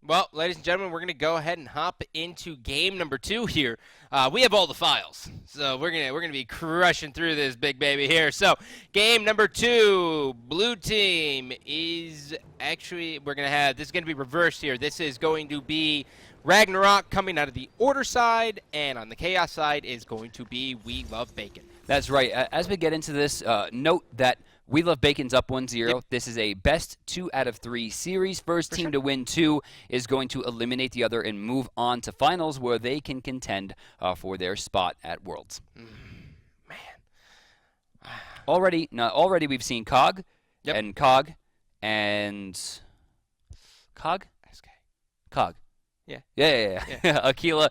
Well, ladies and gentlemen, we're going to go ahead and hop into game number 2 here. We have all the files, so we're gonna be crushing through this big baby here. So, game number 2, blue team is actually this is gonna be reversed here. This is going to be Ragnarok coming out of the order side, and on the chaos side is going to be We Love Bacon. That's right. As we get into this, note that We Love Bacon's up 1-0. Yep. This is a best 2 out of 3 series. First team to win 2 is going to eliminate the other and move on to finals where they can contend for their spot at Worlds. Man. Already we've seen Cog Yep. and Cog and Cog? SK. Cog. Yeah. Yeah. Aquila,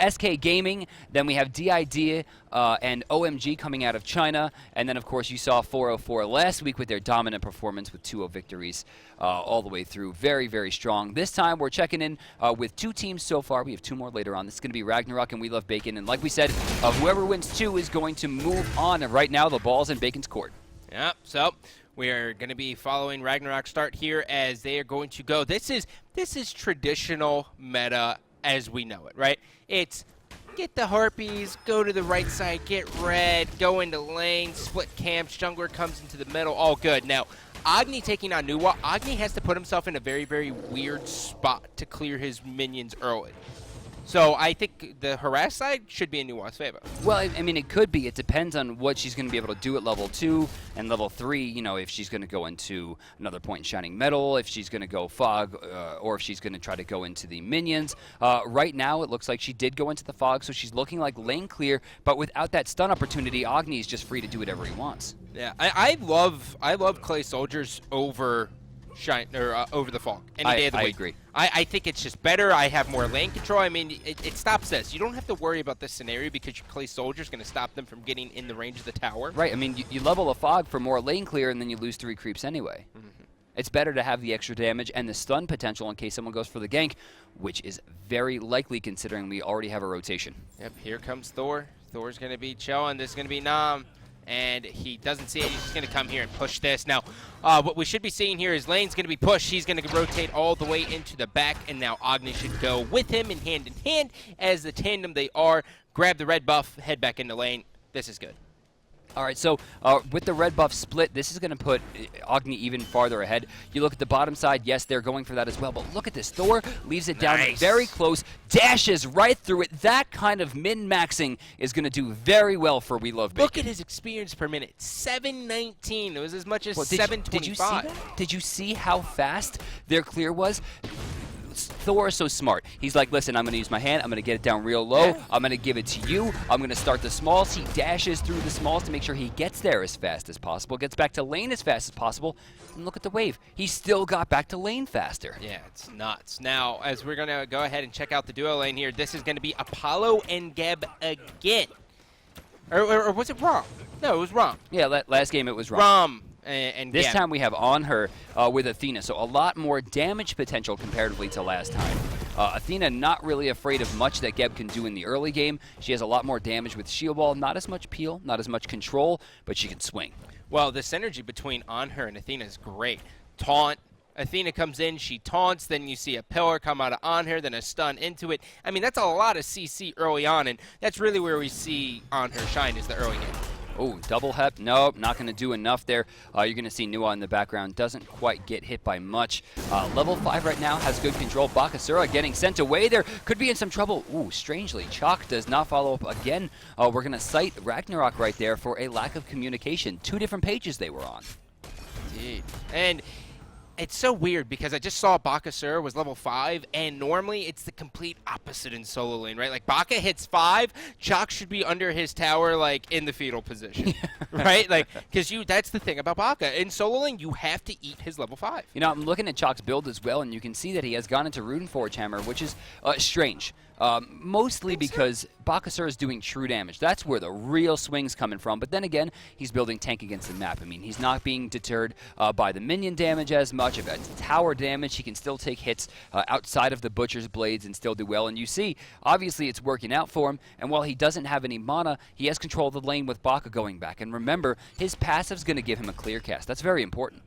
SK Gaming. Then we have DID and OMG coming out of China. And then, of course, you saw 404 last week with their dominant performance with 2-0 victories all the way through. Very, very strong. This time, we're checking in with 2 teams so far. We have 2 more later on. This is going to be Ragnarok and We Love Bacon. And like we said, whoever wins 2 is going to move on. And right now, the ball's in Bacon's court. Yeah, so we are going to be following Ragnarok start here as they are going to go. This is traditional meta as we know it, right? It's get the harpies, go to the right side, get red, go into lane, split camps, jungler comes into the middle, all good. Now, Agni taking on Nuwa, Agni has to put himself in a very, very weird spot to clear his minions early. So I think the harass side should be in Nuwa's favor. Well, I mean, it could be. It depends on what she's going to be able to do at level 2 and level 3. You know, if she's going to go into another point in Shining Metal, if she's going to go Fog, or if she's going to try to go into the minions. Right now, it looks like she did go into the Fog, so she's looking like lane clear. But without that stun opportunity, Agni is just free to do whatever he wants. Yeah, I love Clay Soldiers over over the Fog any day of the week. I agree. I think it's just better. I have more lane control. I mean, it stops this. You don't have to worry about this scenario because your Clay Soldier's going to stop them from getting in the range of the tower. Right. I mean, you level a Fog for more lane clear, and then you lose 3 creeps anyway. Mm-hmm. It's better to have the extra damage and the stun potential in case someone goes for the gank, which is very likely considering we already have a rotation. Yep, here comes Thor. Thor's going to be chilling. This is going to be Nam. And he doesn't see it. He's just going to come here and push this. Now, what we should be seeing here is Lane's going to be pushed. He's going to rotate all the way into the back, and now Agni should go with him in hand as the tandem they are. Grab the red buff, head back into lane. This is good. All right, so with the red buff split, this is going to put Agni even farther ahead. You look at the bottom side, yes, they're going for that as well, but look at this. Thor leaves it down very close, dashes right through it. That kind of min-maxing is going to do very well for We Love Bacon. Look at his experience per minute, 719. It was as much as 725. Did you see that? Did you see how fast their clear was? Thor is so smart. He's like, listen, I'm going to use my hand. I'm going to get it down real low. Yeah. I'm going to give it to you. I'm going to start the smalls. He dashes through the smalls to make sure he gets there as fast as possible, gets back to lane as fast as possible. And look at the wave. He still got back to lane faster. Yeah, it's nuts. Now, as we're going to go ahead and check out the duo lane here, this is going to be Apollo and Geb again. Or was it Rom? No, it was Rom. Yeah, last game it was Rom. Rom. And this time we have on her with Athena, so a lot more damage potential comparatively to last time. Athena not really afraid of much that Geb can do in the early game. She has a lot more damage with shield wall, not as much peel, not as much control, but she can swing. Well, the synergy between on her and Athena is great. Taunt. Athena comes in, she taunts, then you see a pillar come out of on her, then a stun into it. I mean, that's a lot of CC early on, and that's really where we see on her shine is the early game. Oh, double hep. Nope, not going to do enough there. You're going to see Nuwa in the background. Doesn't quite get hit by much. Level 5 right now has good control. Bakasura getting sent away there. Could be in some trouble. Ooh, strangely, Chalk does not follow up again. We're going to cite Ragnarok right there for a lack of communication. 2 different pages they were on. Indeed. And it's so weird because I just saw Bakasura was level 5, and normally it's the complete opposite in solo lane, right? Like, Baka hits 5, Chalk should be under his tower, like, in the fetal position, right? Like, because that's the thing about Baka. In solo lane, you have to eat his level 5. You know, I'm looking at Chalk's build as well, and you can see that he has gone into Runeforge Hammer, which is strange. Mostly because Bakasura is doing true damage. That's where the real swing's coming from. But then again, he's building tank against the map. I mean, he's not being deterred by the minion damage as much. If it's tower damage, he can still take hits outside of the Butcher's Blades and still do well. And you see, obviously it's working out for him. And while he doesn't have any mana, he has control of the lane with Baka going back. And remember, his passive's going to give him a clear cast. That's very important.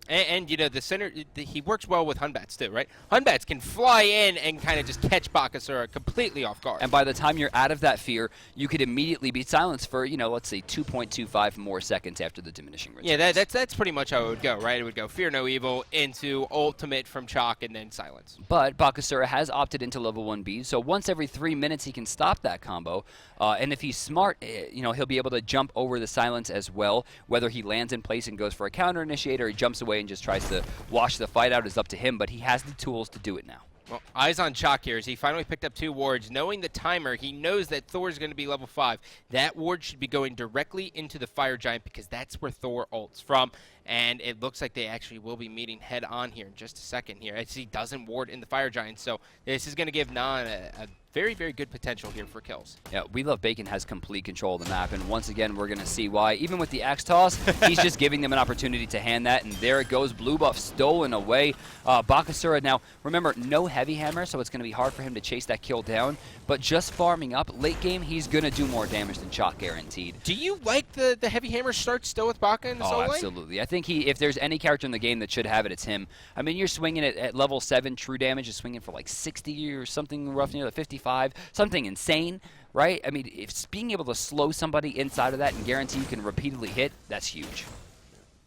And you know, the center, he works well with Hunbats too, right? Hunbats can fly in and kind of just catch Bakasura completely off guard. And by the time you're out of that fear, you could immediately be silenced for, you know, let's say 2.25 more seconds after the diminishing returns. Yeah, that's pretty much how it would go, right? It would go Fear No Evil into Ultimate from Chalk and then Silence. But Bakasura has opted into level 1B, so once every 3 minutes he can stop that combo. And if he's smart, you know, he'll be able to jump over the Silence as well. Whether he lands in place and goes for a counter initiate or he jumps away and just tries to wash the fight out is up to him, but he has the tools to do it now. Well, eyes on Chalk here as he finally picked up 2 wards. Knowing the timer, he knows that Thor's going to be level 5. That ward should be going directly into the Fire Giant because that's where Thor ults from. And it looks like they actually will be meeting head on here in just a second here as he doesn't ward in the Fire Giant. So this is going to give Nan a very, very good potential here for kills. Yeah, We Love Bacon has complete control of the map, and once again, we're going to see why. Even with the axe toss, he's just giving them an opportunity to hand that, and there it goes. Blue buff stolen away. Bakasura now, remember, no heavy hammer, so it's going to be hard for him to chase that kill down, but just farming up. Late game, he's going to do more damage than Chalk guaranteed. Do you like the heavy hammer start still with Baka in the solo lane? Absolutely. I think if there's any character in the game that should have it, it's him. I mean, you're swinging it at level 7, true damage is swinging for like 60 or something rough near the 55, something insane, right? I mean, if being able to slow somebody inside of that and guarantee you can repeatedly hit, that's huge.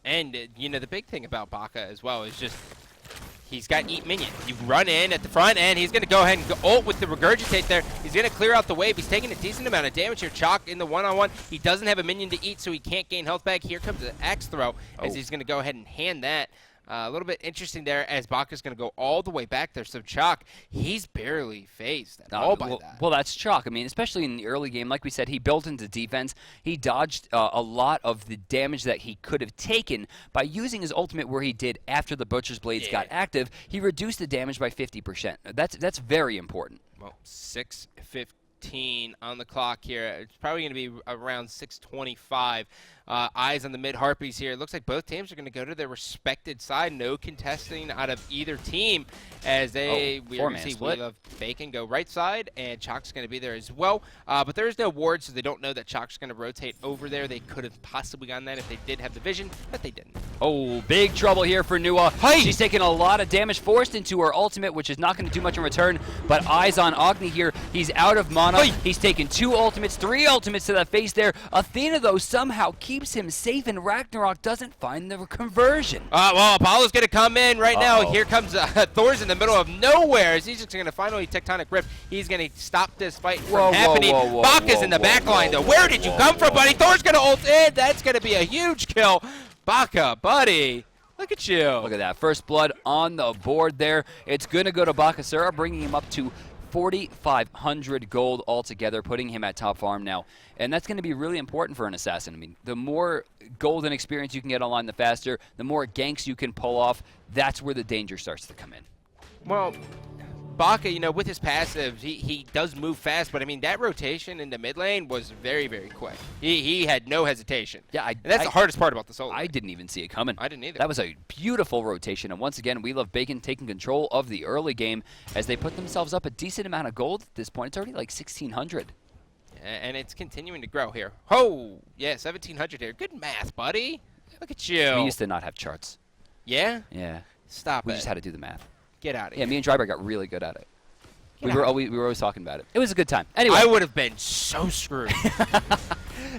And, you know, the big thing about Baka as well is just he's got Eat Minion. You run in at the front end. He's going to go ahead and ult with the Regurgitate there. He's going to clear out the wave. He's taking a decent amount of damage here. Chalk in the one-on-one. He doesn't have a minion to eat, so he can't gain health back. Here comes the axe throw as he's going to go ahead and hand that. A little bit interesting there as Baka's going to go all the way back there. So Chalk, he's barely phased at all by that. Well, that's Chalk. I mean, especially in the early game, like we said, he built into defense. He dodged a lot of the damage that he could have taken by using his ultimate where he did after the Butcher's Blades got active. He reduced the damage by 50%. That's very important. Well, 6:15 on the clock here. It's probably going to be around 6:25. Eyes on the mid Harpies here. It looks like both teams are going to go to their respected side. No contesting out of either team as we are going to see We Love Bacon go right side, and Chalk's going to be there as well. But there is no ward, so they don't know that Chalk's going to rotate over there. They could have possibly gotten that if they did have the vision, but they didn't. Oh, big trouble here for Nua. She's taking a lot of damage forced into her ultimate, which is not going to do much in return. But eyes on Agni here. He's out of mana. He's taken 2 ultimates, 3 ultimates to the face there. Athena, though, somehow keeps him safe, and Ragnarok doesn't find the conversion. Well, Apollo's going to come in right now. Here comes Thor's in the middle of nowhere as he's just going to finally Tectonic Rift. He's going to stop this fight from happening. Baka's in the back line, though. Where did you come from, buddy? Thor's going to ult in. That's going to be a huge kill. Baka, buddy. Look at you. Look at that. First blood on the board there. It's going to go to Bakasura, bringing him up to 4,500 gold altogether, putting him at top farm now. And that's going to be really important for an assassin. I mean, the more gold and experience you can get online, the faster. The more ganks you can pull off, that's where the danger starts to come in. Well, Baka, you know, with his passive, he does move fast, but I mean, that rotation into mid lane was very, very quick. He had no hesitation. Yeah, and that's the hardest part about the solo. I didn't even see it coming. I didn't either. That was a beautiful rotation, and once again, We Love Bacon taking control of the early game as they put themselves up a decent amount of gold at this point. It's already like 1,600. And it's continuing to grow here. Oh, yeah, 1,700 here. Good math, buddy. Look at you. We used to not have charts. Yeah? Yeah. Stop We it. just had to do the math. Get out of here. Yeah, me and Dryber got really good at it. We were always talking about it. It was a good time. Anyway. I would have been so screwed.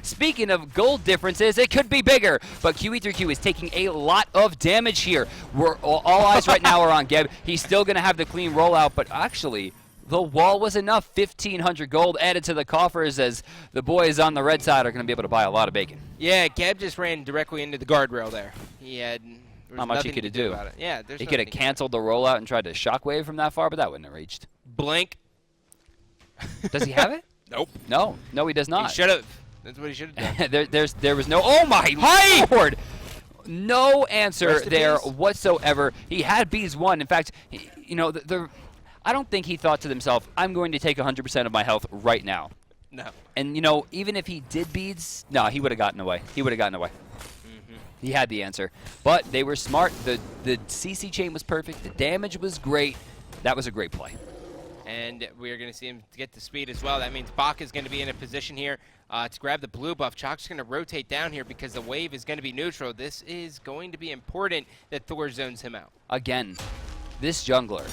Speaking of gold differences, it could be bigger, but QE3Q is taking a lot of damage here. All eyes right now are on Geb. He's still going to have the clean rollout, but actually, the wall was enough. 1,500 gold added to the coffers as the boys on the red side are going to be able to buy a lot of bacon. Yeah, Geb just ran directly into the guardrail there. He had not much he could do about it. Yeah, he could have canceled the rollout and tried to shockwave from that far, but that wouldn't have reached. Blink. Does he have it? Nope. No, he does not. He should have. That's what he should have done. there was no. Oh my lord! No answer there whatsoever. He had bees 1. In fact, you know, I don't think he thought to himself, "I'm going to take 100% of my health right now." No. And you know, even if he did beads, no, he would have gotten away. He would have gotten away. He had the answer, but they were smart. The CC chain was perfect. The damage was great. That was a great play. And we're going to see him get the speed as well. That means Bach is going to be in a position here to grab the blue buff. Chalk's going to rotate down here because the wave is going to be neutral. This is going to be important that Thor zones him out. Again, this jungler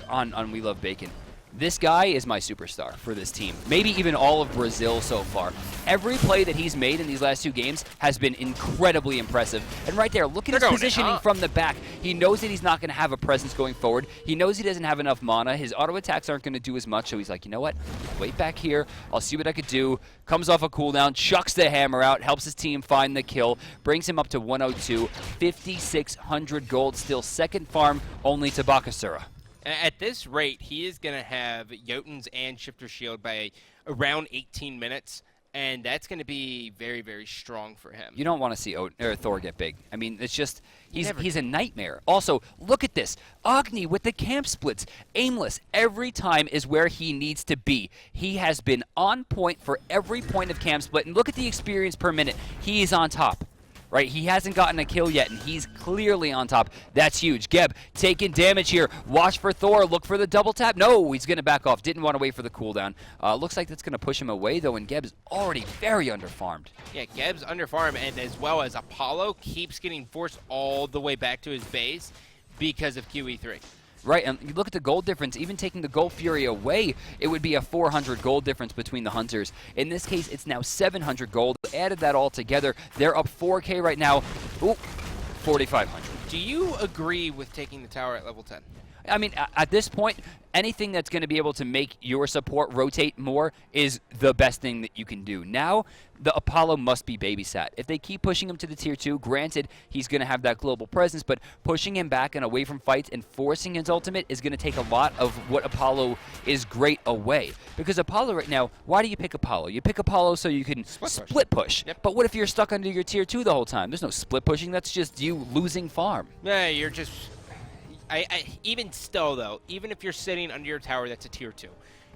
on We Love Bacon, this guy is my superstar for this team. Maybe even all of Brazil so far. Every play that he's made in these last 2 games has been incredibly impressive. And right there, look at his positioning from the back. He knows that he's not going to have a presence going forward. He knows he doesn't have enough mana. His auto attacks aren't going to do as much. So he's like, you know what? Wait back here. I'll see what I could do. Comes off a cooldown, chucks the hammer out, helps his team find the kill, brings him up to 102, 5,600 gold, still second farm only to Bakasura. At this rate, he is going to have Jotuns and Shifter Shield by around 18 minutes, and that's going to be very, very strong for him. You don't want to see Thor get big. I mean, it's just, he's a nightmare. Also, look at this. Agni with the camp splits. Aimless every time is where he needs to be. He has been on point for every point of camp split, and look at the experience per minute. He is on top. Right, he hasn't gotten a kill yet, and he's clearly on top. That's huge. Geb taking damage here. Watch for Thor. Look for the double tap. No, he's going to back off. Didn't want to wait for the cooldown. Looks like that's going to push him away, though, and Geb is already very underfarmed. Yeah, Geb's underfarmed, and as well as Apollo keeps getting forced all the way back to his base because of QE3. Right, and you look at the gold difference, even taking the Gold Fury away, it would be a 400 gold difference between the Hunters. In this case, it's now 700 gold. Added that all together, they're up 4K right now. Ooh, 4,500. Do you agree with taking the tower at level 10? I mean, at this point, anything that's going to be able to make your support rotate more is the best thing that you can do. Now, the Apollo must be babysat. If they keep pushing him to the tier 2, granted, he's going to have that global presence, but pushing him back and away from fights and forcing his ultimate is going to take a lot of what Apollo is great away. Because Apollo right now, why do you pick Apollo? You pick Apollo so you can split push. Yep. But what if you're stuck under your tier 2 the whole time? There's no split pushing. That's just you losing farm. Yeah, you're just... even still, though, even if you're sitting under your tower that's a tier 2,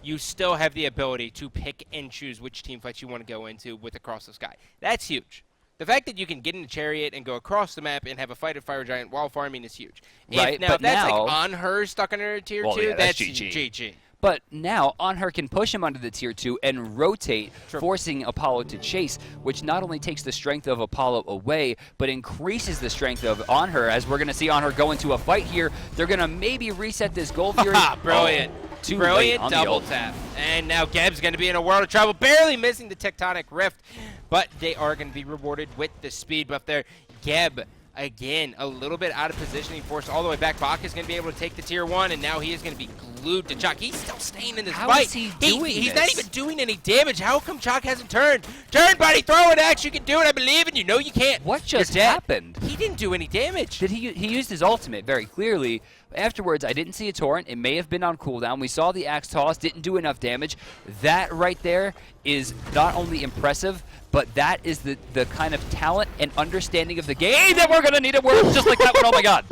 you still have the ability to pick and choose which team fights you want to go into with Across the Sky. That's huge. The fact that you can get in a chariot and go across the map and have a fight at Fire Giant while farming is huge. Right, if that's like on her stuck under a tier 2, yeah, that's GG. GG. But now, Anhur can push him under the tier 2 and rotate, forcing Apollo to chase, which not only takes the strength of Apollo away, but increases the strength of Anhur, as we're going to see Anhur go into a fight here. They're going to maybe reset this Gold Fury. Brilliant. Too Brilliant late on double tap. And now Geb's going to be in a world of trouble, barely missing the Tectonic Rift, but they are going to be rewarded with the speed buff there. Geb, again, a little bit out of positioning, forced all the way back. Bach is going to be able to take the tier 1, and now he is going to be glued to Chalk. He's still staying in this fight. How is he doing He's this? not even doing any damage. How come Chalk hasn't turned? Turn, buddy. Throw an axe. You can do it. I believe in you. No, you can't. What just You're dead. happened? He didn't do any damage. He used his ultimate very clearly. Afterwards, I didn't see a torrent. It may have been on cooldown. We saw the axe toss, didn't do enough damage. That right there is not only impressive, but that is the kind of talent and understanding of the game that we're going to need at Worlds, just like that one. Oh, my God.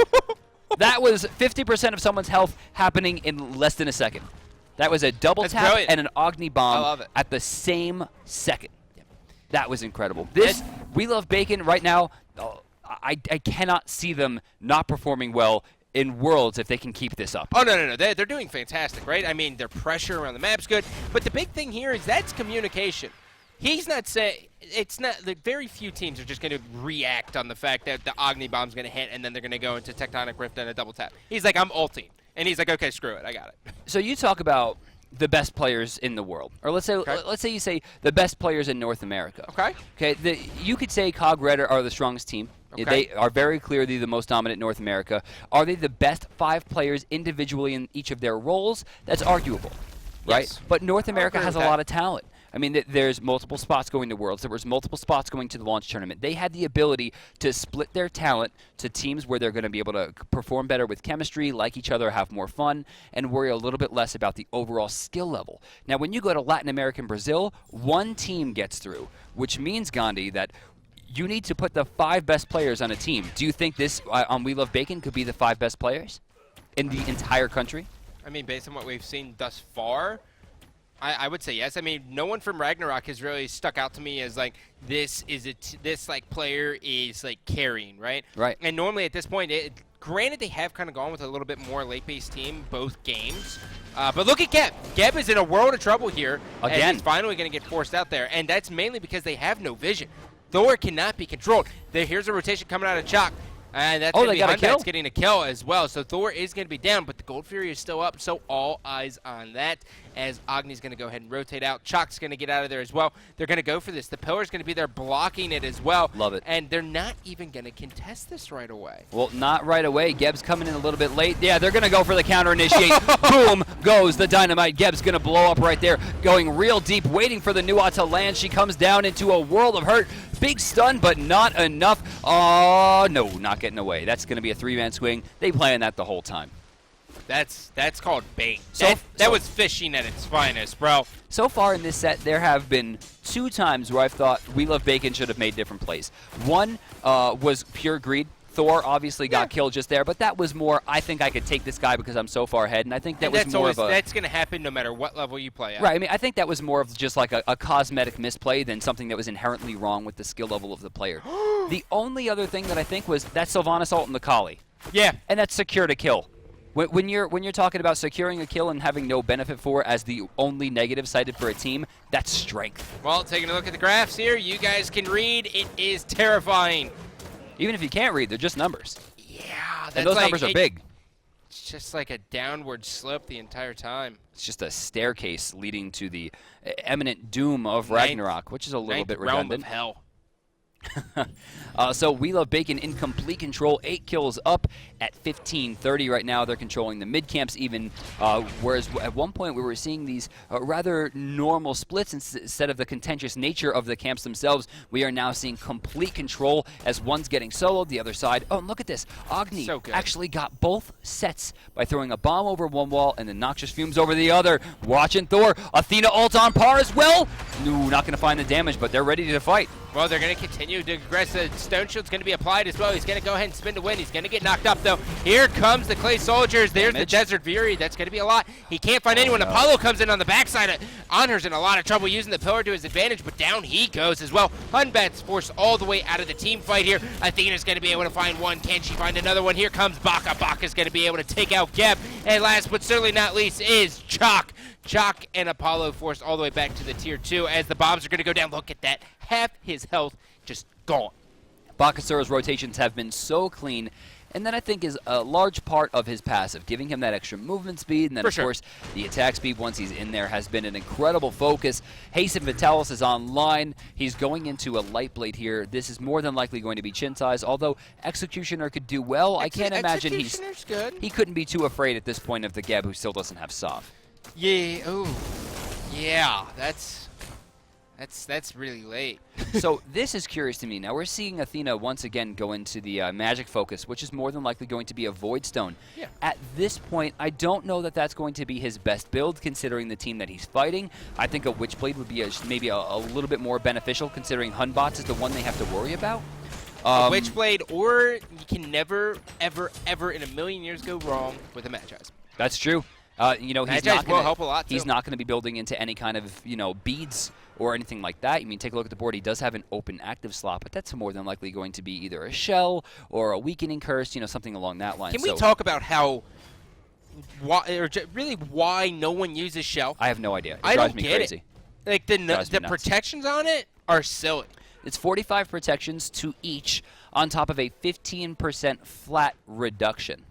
That was 50% of someone's health happening in less than a second. That was a double tap brilliant. and an Agni I bomb love it. at the same second. That was incredible. This, We Love Bacon right now, I cannot see them not performing well in Worlds if they can keep this up. Oh, no. They're doing fantastic, right? I mean, their pressure around the map's good. But the big thing here is that's communication. He's not saying it's not like very few teams are just going to react on the fact that the Agni bomb's going to hit and then they're going to go into Tectonic Rift and a double tap. He's like, I'm ulting. And he's like, okay, screw it. I got it. So you talk about the best players in the world, or let's say you say the best players in North America. Okay. You could say COG Red are the strongest team. Okay. They are very clearly the most dominant in North America. Are they the best 5 players individually in each of their roles? That's arguable, right? Yes. But North America agree has a with that. lot of talent. I mean, there's multiple spots going to Worlds. There was multiple spots going to the launch tournament. They had the ability to split their talent to teams where they're going to be able to perform better with chemistry, like each other, have more fun, and worry a little bit less about the overall skill level. Now, when you go to Latin America and Brazil, one team gets through, which means, Gandhi, that you need to put the 5 best players on a team. Do you think this, on We Love Bacon, could be the 5 best players in the entire country? I mean, based on what we've seen thus far, I would say yes. I mean, no one from Ragnarok has really stuck out to me as like this like player is like carrying, right? Right. And normally at this point, Granted, they have kind of gone with a little bit more late-base team both games. But look at Geb. Geb is in a world of trouble here. Again. And he's finally going to get forced out there. And that's mainly because they have no vision. Thor cannot be controlled. Here's a rotation coming out of Chalk. And that's going to be Hunbat's getting a kill as well. So Thor is going to be down, but the Gold Fury is still up, so all eyes on that as Agni's going to go ahead and rotate out. Chalk's going to get out of there as well. They're going to go for this. The Pillar's going to be there blocking it as well. Love it. And they're not even going to contest this right away. Well, not right away. Geb's coming in a little bit late. Yeah, they're going to go for the counter initiate. Boom goes the dynamite. Geb's going to blow up right there, going real deep, waiting for the Nuwa to land. She comes down into a world of hurt. Big stun, but not enough. Oh, no, not getting away. That's going to be a 3-man swing. They planned that the whole time. That's called bait. That was fishing at its finest, bro. So far in this set, there have been 2 times where I've thought We Love Bacon should have made different plays. One was pure greed. Thor obviously got killed just there, but that was more, I think I could take this guy because I'm so far ahead, and I think that was more of a... That's going to happen no matter what level you play at. Right, I mean, I think that was more of just like a cosmetic misplay than something that was inherently wrong with the skill level of the player. The only other thing that I think was that Sylvanas ult in the Kali. Yeah. And that's secure to kill. When you're talking about securing a kill and having no benefit for it as the only negative cited for a team, that's strength. Well, taking a look at the graphs here, you guys can read. It is terrifying. Even if you can't read, they're just numbers. Yeah, that's and those numbers are big. It's just like a downward slope the entire time. It's just a staircase leading to the imminent doom of Ragnarok, which is a little bit redundant. Realm of hell. So We Love Bacon in complete control, 8 kills up at 15-30 right now. They're controlling the mid camps even, whereas at one point we were seeing these rather normal splits instead of the contentious nature of the camps themselves. We are now seeing complete control as one's getting soloed, the other side. Oh, and look at this. Agni actually got both sets by throwing a bomb over one wall and the noxious fumes over the other. Watching Thor. Athena ult on par as well. No, not going to find the damage, but they're ready to fight. Well, they're going to continue to aggress. The Stone Shield's going to be applied as well. He's going to go ahead and spin to win. He's going to get knocked up, though. Here comes the Clay Soldiers. There's the Desert Fury. That's going to be a lot. He can't find anyone. No. Apollo comes in on the backside. Anher's in a lot of trouble using the pillar to his advantage, but down he goes as well. Hunbat's forced all the way out of the team fight here. Athena's going to be able to find one. Can she find another one? Here comes Baka. Baka's going to be able to take out Geb. And last but certainly not least is Chalk. Chalk and Apollo forced all the way back to the tier 2 as the bombs are going to go down. Look at that. Half his health just gone. Bakasura's rotations have been so clean, and that I think is a large part of his passive, giving him that extra movement speed, and then of course the attack speed once he's in there has been an incredible focus. Hasten Vitalis is online. He's going into a light blade here. This is more than likely going to be chin size, although Executioner could do well. I can't imagine he couldn't be too afraid at this point of the Geb who still doesn't have Sov. Yeah, oh, yeah, that's really late. So this is curious to me. Now we're seeing Athena once again go into the magic focus, which is more than likely going to be a Void Stone. Yeah. At this point, I don't know that that's going to be his best build considering the team that he's fighting. I think a Witchblade would be maybe a little bit more beneficial considering Hunbots is the one they have to worry about. A Witchblade, or you can never, ever, ever in a million years go wrong with a Magi's. That's true. You know, he's not gonna help a lot. He's not going to be building into any kind of beads or anything like that. I mean, take a look at the board. He does have an open active slot, but that's more than likely going to be either a shell or a weakening curse. Something along that line. Can we talk about why no one uses shell? I have no idea. I drives don't me get crazy. It. Like the protections on it are silly. It's 45 protections to each on top of a 15% flat reduction,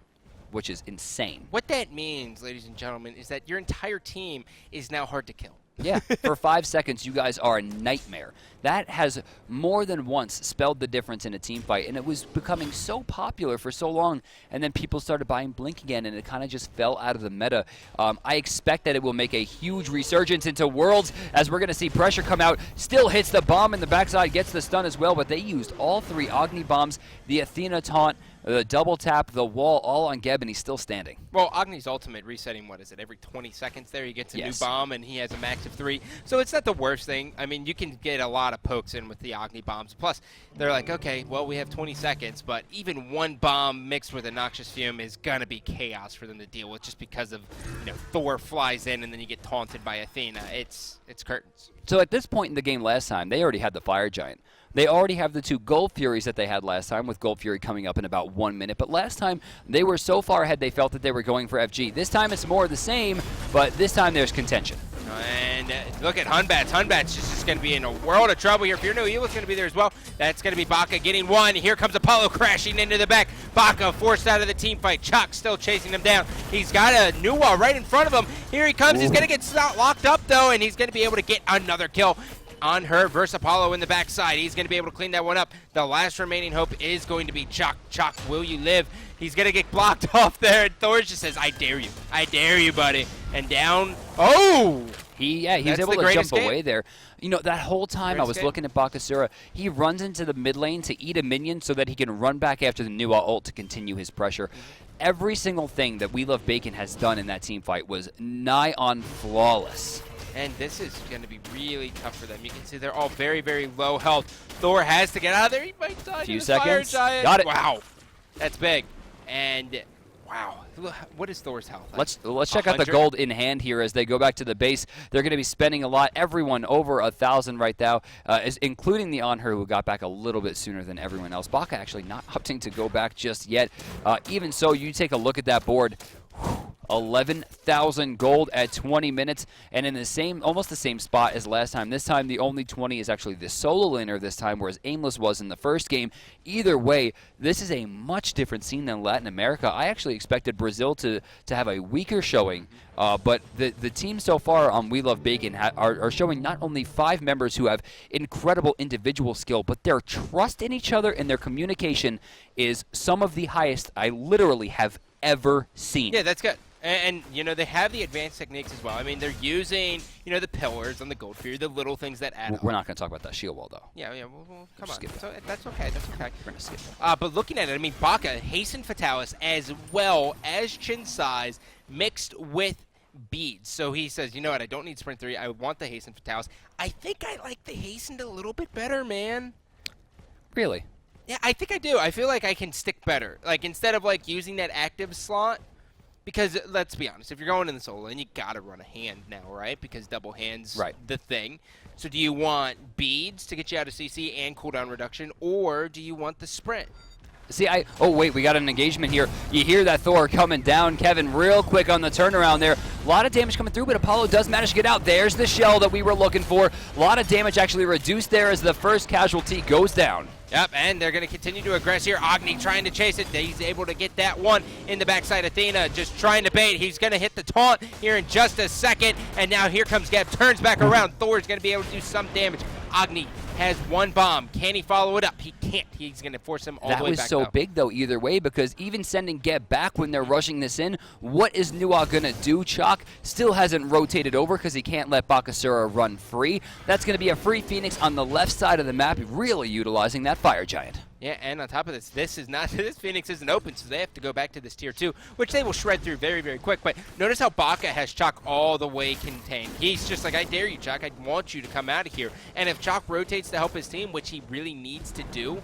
which is insane. What that means, ladies and gentlemen, is that your entire team is now hard to kill. Yeah, for 5 seconds, you guys are a nightmare. That has more than once spelled the difference in a team fight, and it was becoming so popular for so long, and then people started buying Blink again, and it kind of just fell out of the meta. I expect that it will make a huge resurgence into Worlds, as we're going to see pressure come out. Still hits the bomb in the backside, gets the stun as well, but they used all 3 Agni bombs, the Athena taunt, the double tap, the wall, all on Geb, and he's still standing. Well, Agni's ultimate resetting, what is it, every 20 seconds there he gets a new bomb, and he has a max of 3. So it's not the worst thing. I mean, you can get a lot of pokes in with the Agni bombs. Plus, they're like, okay, well, we have 20 seconds, but even one bomb mixed with a Noxious Fume is going to be chaos for them to deal with just because of, Thor flies in and then you get taunted by Athena. It's curtains. So at this point in the game last time, they already had the Fire Giant. They already have the 2 Gold Furies that they had last time, with Gold Fury coming up in about 1 minute. But last time, they were so far ahead they felt that they were going for FG. This time it's more of the same, but this time there's contention. And look at Hunbats. Hunbats just going to be in a world of trouble here. Fear No Evil is going to be there as well. That's going to be Baka getting one. Here comes Apollo crashing into the back. Baka forced out of the team fight. Chuck still chasing him down. He's got a Nuwa right in front of him. Here he comes. Ooh. He's going to get locked up, though, and he's going to be able to get another kill on her versus Apollo in the backside. He's going to be able to clean that one up. The last remaining hope is going to be Chuck. Chuck, will you live? He's going to get blocked off there, and Thor just says, I dare you. I dare you, buddy. And down. Oh! He's able to jump away there. You know, that whole time I was looking at Bakasura, he runs into the mid lane to eat a minion so that he can run back after the Nuwa ult to continue his pressure. Every single thing that We Love Bacon has done in that team fight was nigh on flawless. And this is going to be really tough for them. You can see they're all very, very low health. Thor has to get out of there. He might die. Few seconds. Fire Giant. Got it. Wow. That's big. And wow. What is Thor's health? Let's check out the gold in hand here as they go back to the base. They're going to be spending a lot. Everyone over 1,000 right now, including the Onher, who got back a little bit sooner than everyone else. Baka actually not opting to go back just yet. Even so, you take a look at that board. 11,000 gold at 20 minutes, and in the same, almost the same spot as last time. This time, the only 20 is actually the solo laner this time, whereas Aimless was in the first game. Either way, this is a much different scene than Latin America. I actually expected Brazil to have a weaker showing, but the team so far on We Love Bacon are showing not only 5 members who have incredible individual skill, but their trust in each other and their communication is some of the highest I literally have ever seen. Yeah, that's good. And, you know, they have the advanced techniques as well. I mean, they're using, you know, the pillars on the Gold Fury, the little things that add up. We're not going to talk about that shield wall, though. Yeah, well come on. So, that's okay, that's okay. We're going to skip it. But looking at it, I mean, Baka, Hasten Fatalis, as well as Chin Size, mixed with beads. So he says, you know what, I don't need Sprint 3. I want the Hasten Fatalis. I think I like the Hastened a little bit better, man. Really? Yeah, I think I do. I feel like I can stick better. Like, instead of, like, using that active slot. Because, let's be honest, if you're going in the solo, and you got to run a hand now, right? Because double hand's the thing. So do you want beads to get you out of CC and cooldown reduction, or do you want the sprint? See, oh, wait, we got an engagement here. You hear that Thor coming down. Kevin real quick on the turnaround there. A lot of damage coming through, but Apollo does manage to get out. There's the shell that we were looking for. A lot of damage actually reduced there as the first casualty goes down. Yep, and they're going to continue to aggress here. Agni trying to chase it. He's able to get that one in the backside. Athena just trying to bait. He's going to hit the taunt here in just a second. And now here comes Geb. Turns back around. Thor's going to be able to do some damage. Agni has one bomb. Can he follow it up? He can't. He's going to force him all the way back. That was so big, though, either way, because even sending Geb back when they're rushing this in, what is Nuwa going to do? Chalk still hasn't rotated over because he can't let Bakasura run free. That's going to be a free Phoenix on the left side of the map, really utilizing that Fire Giant. Yeah, and on top of this, this Phoenix isn't open, so they have to go back to this tier 2, which they will shred through very, very quick. But notice how Baka has Chalk all the way contained. He's just like, I dare you, Chalk. I want you to come out of here. And if Chalk rotates to help his team, which he really needs to do,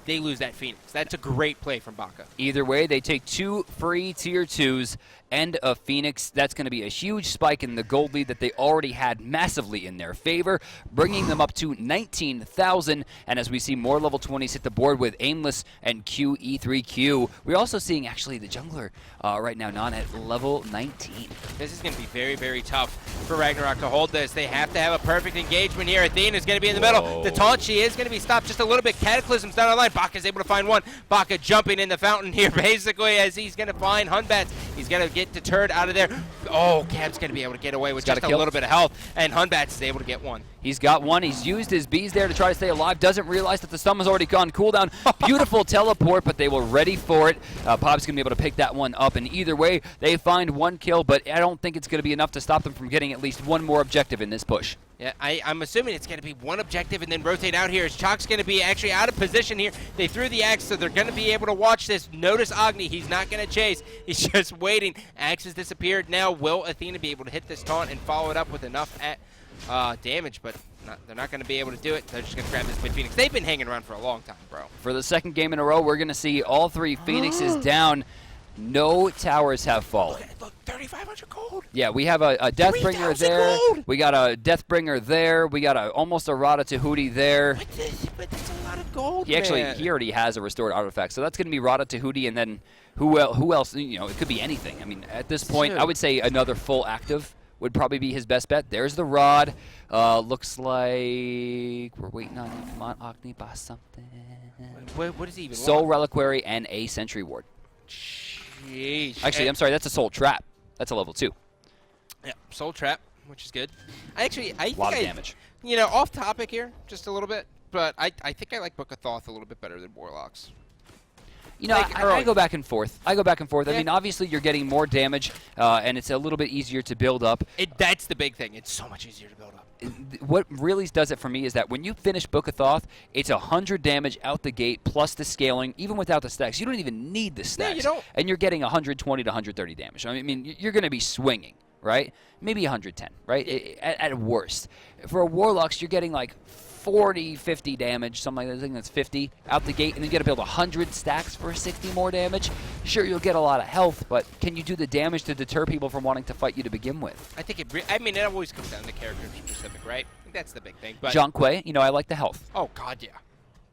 they lose that Phoenix. That's a great play from Baka. Either way, they take 2 free tier 2s and a Phoenix. That's going to be a huge spike in the gold lead that they already had massively in their favor, bringing them up to 19,000. And as we see more level 20s hit the board with Aimless and QE3Q, we're also seeing actually the jungler right now, Non, at level 19. This is going to be very, very tough for Ragnarok to hold this. They have to have a perfect engagement here. Athena's going to be in the middle. The taunt, she is going to be stopped just a little bit. Cataclysm's down the line. Baka's able to find one. Baka jumping in the fountain here, basically, as he's going to find Hunbats. He's going to get deterred out of there. Oh, Cab's going to be able to get away with just a little bit of health, and Hunbats is able to get one. He's got one. He's used his bees there to try to stay alive. Doesn't realize that the stun has already gone cooldown. Beautiful teleport, but they were ready for it. Pop's going to be able to pick that one up, and either way, they find one kill, but I don't think it's going to be enough to stop them from getting at least one more objective in this push. Yeah, I'm assuming it's going to be one objective and then rotate out here. As Chalk's going to be actually out of position here. They threw the axe, so they're going to be able to watch this. Notice Agni. He's not going to chase. He's just waiting. Axe has disappeared. Now, will Athena be able to hit this taunt and follow it up with enough damage? But they're not going to be able to do it. They're just going to grab this mid Phoenix. They've been hanging around for a long time, bro. For the second game in a row, we're going to see all 3 Phoenixes down. No towers have fallen. Look, 3,500 gold. Yeah, we have a Deathbringer 3,000 there. gold. We got a Deathbringer there. We got almost a Rata Tahuti there. But that's a lot of gold, He man. already has a restored artifact, so that's going to be Rata Tahuti, and then who else? You know, it could be anything. I mean, at this point, I would say another full active would probably be his best bet. There's the Rod. Looks like we're waiting on you. Come on, Agni, buy something. What is he even Soul want? Reliquary and a Sentry Ward. Jeez. Actually, I'm sorry, that's a Soul Trap. That's a level 2. Yeah, Soul Trap, which is good. I think A lot of damage. You know, off topic here, just a little bit, but I think I like Book of Thoth a little bit better than Warlocks. You know, Like, I go back and forth. I Yeah. mean, obviously, you're getting more damage, and it's a little bit easier to build up. That's the big thing. It's so much easier to build up. What really does it for me is that when you finish Book of Thoth, it's 100 damage out the gate plus the scaling, even without the stacks. You don't even need the stacks. you don't. And you're getting 120 to 130 damage. I mean, you're going to be swinging, right? Maybe 110, right? At worst. For Warlocks, you're getting like 40, 50 damage, something like that. I think that's 50 out the gate, and then you got to build 100 stacks for 60 more damage. Sure, you'll get a lot of health, but can you do the damage to deter people from wanting to fight you to begin with? I think it always comes down to character specific, right? I think that's the big thing. But Jiangquei, you know, I like the health. oh god, yeah.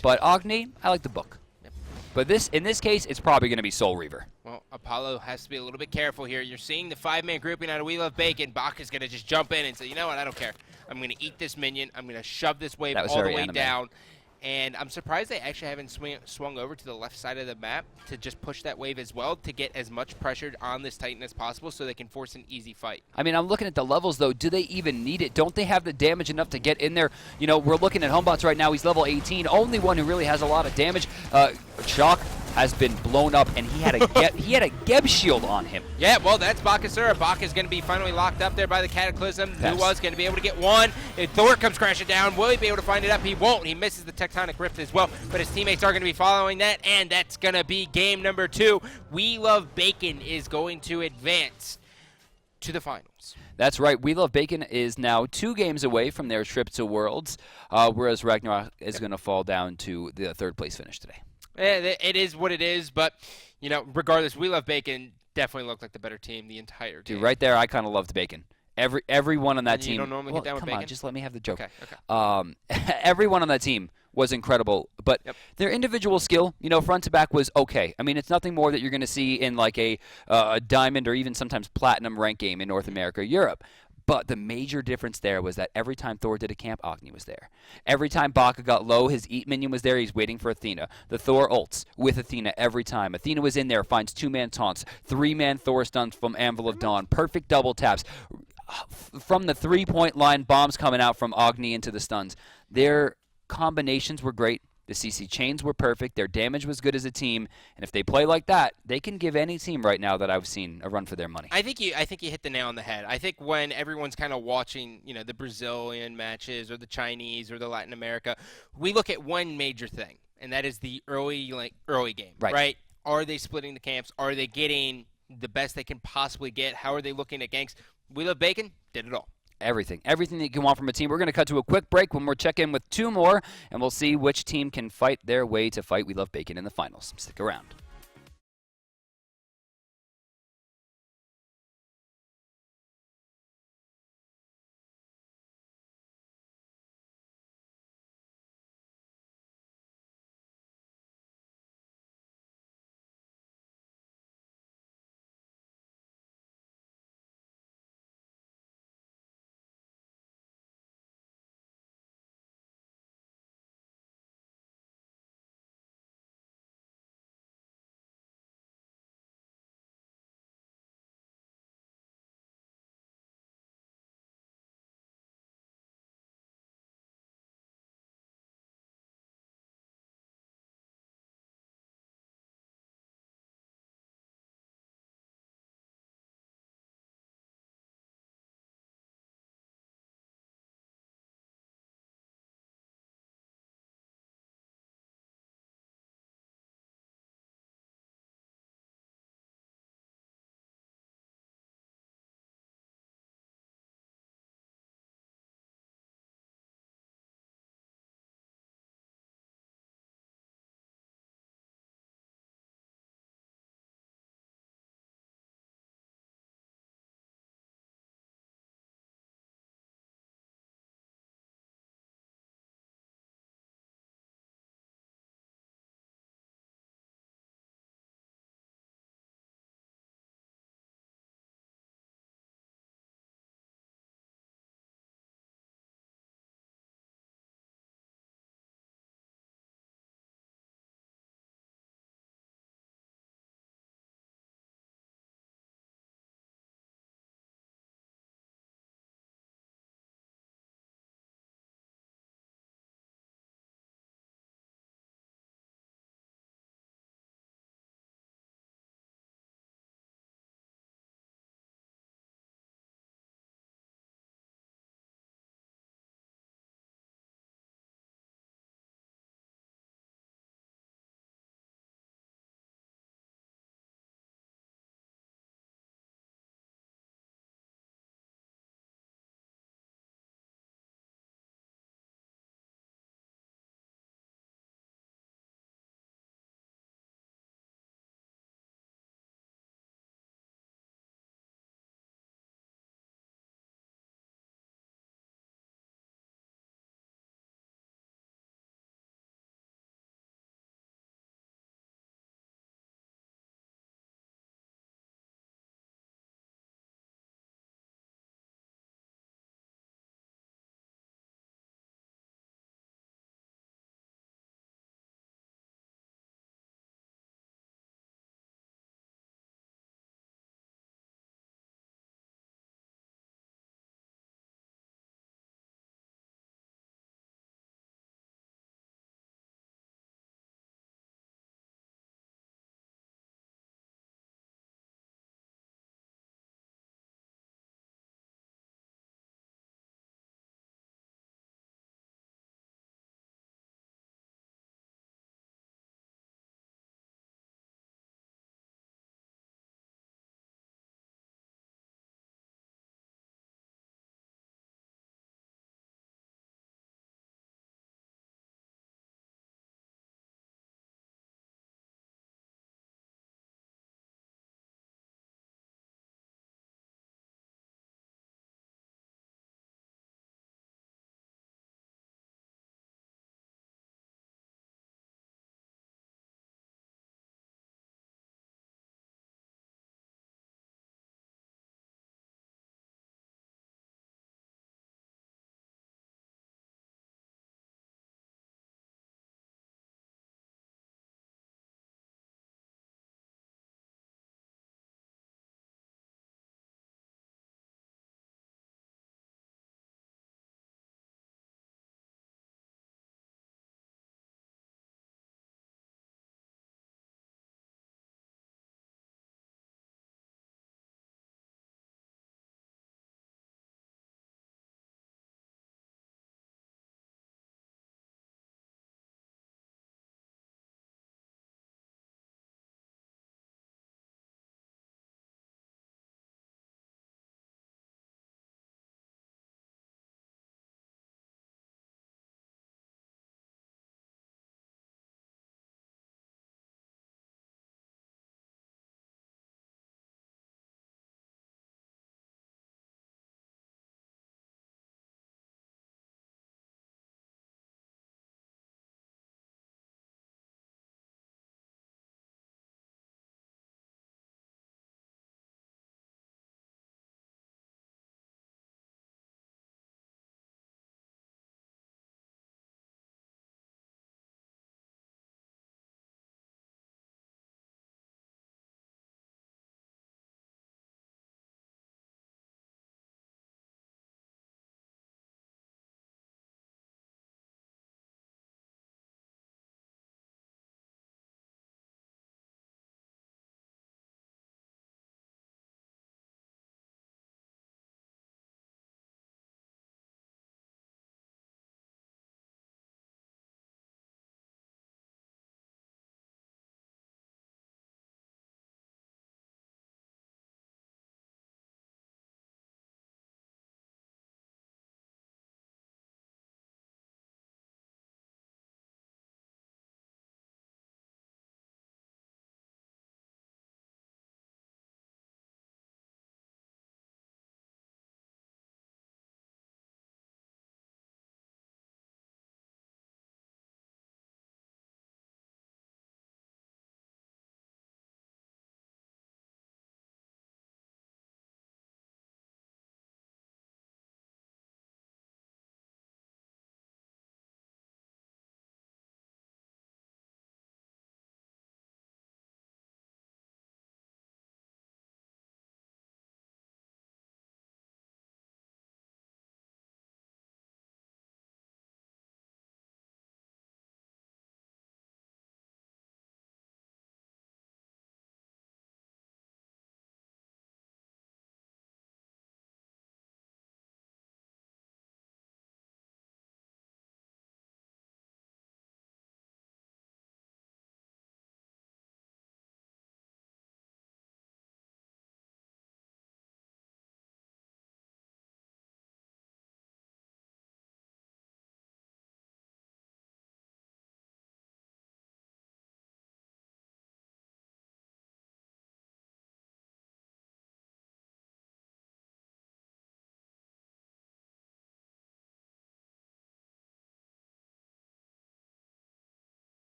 But Agni, I like the book. Yep. But in this case, it's probably going to be Soul Reaver. Well, Apollo has to be a little bit careful here. You're seeing the 5-man grouping out of We Love Bacon. Bach is going to just jump in and say, you know what, I don't care. I'm going to eat this minion. I'm going to shove this wave all the very way anime. down. And I'm surprised they actually haven't swung over to the left side of the map to just push that wave as well to get as much pressure on this Titan as possible so they can force an easy fight. I mean, I'm looking at the levels, though. Do they even need it? Don't they have the damage enough to get in there? You know, we're looking at Homebots right now. He's level 18. Only one who really has a lot of damage. Chalk has been blown up, and he had a Geb shield on him. Yeah, well, that's Bakasura. Bak is going to be finally locked up there by the Cataclysm. Yes. Nuwa's going to be able to get one. If Thor comes crashing down, will he be able to find it up? He won't. He misses the Tectonic Rift as well, but his teammates are going to be following that, and that's going to be game number 2. We Love Bacon is going to advance to the finals. That's right. We Love Bacon is now 2 games away from their trip to Worlds, whereas Ragnarok is going to fall down to the 3rd place finish today. It is what it is, but, you know, regardless, We Love Bacon definitely looked like the better team the entire game. Dude, right there, I kind of loved Bacon. Everyone on that team. You don't normally get down with come Bacon? on, just let me have the joke. Okay. Everyone on that team was incredible, but their individual skill, you know, front to back was okay. I mean, it's nothing more that you're going to see in like a diamond or even sometimes platinum rank game in North America or Europe. But the major difference there was that every time Thor did a camp, Agni was there. Every time Baka got low, his Eat minion was there. He's waiting for Athena. The Thor ults with Athena every time. Athena was in there, finds 2-man taunts, 3-man Thor stuns from Anvil of Dawn, perfect double taps. From the 3-point line, bombs coming out from Agni into the stuns. Their combinations were great. The CC chains were perfect. Their damage was good as a team. And if they play like that, they can give any team right now that I've seen a run for their money. I think you hit the nail on the head. I think when everyone's kind of watching, you know, the Brazilian matches or the Chinese or the Latin America, we look at one major thing, and that is the early game, right? Are they splitting the camps? Are they getting the best they can possibly get? How are they looking at ganks? We Love Bacon did it all. Everything that you can want from a team. We're going to cut to a quick break when we'll check in with 2 more, and we'll see which team can fight their way to fight We Love Bacon in the finals. Stick around.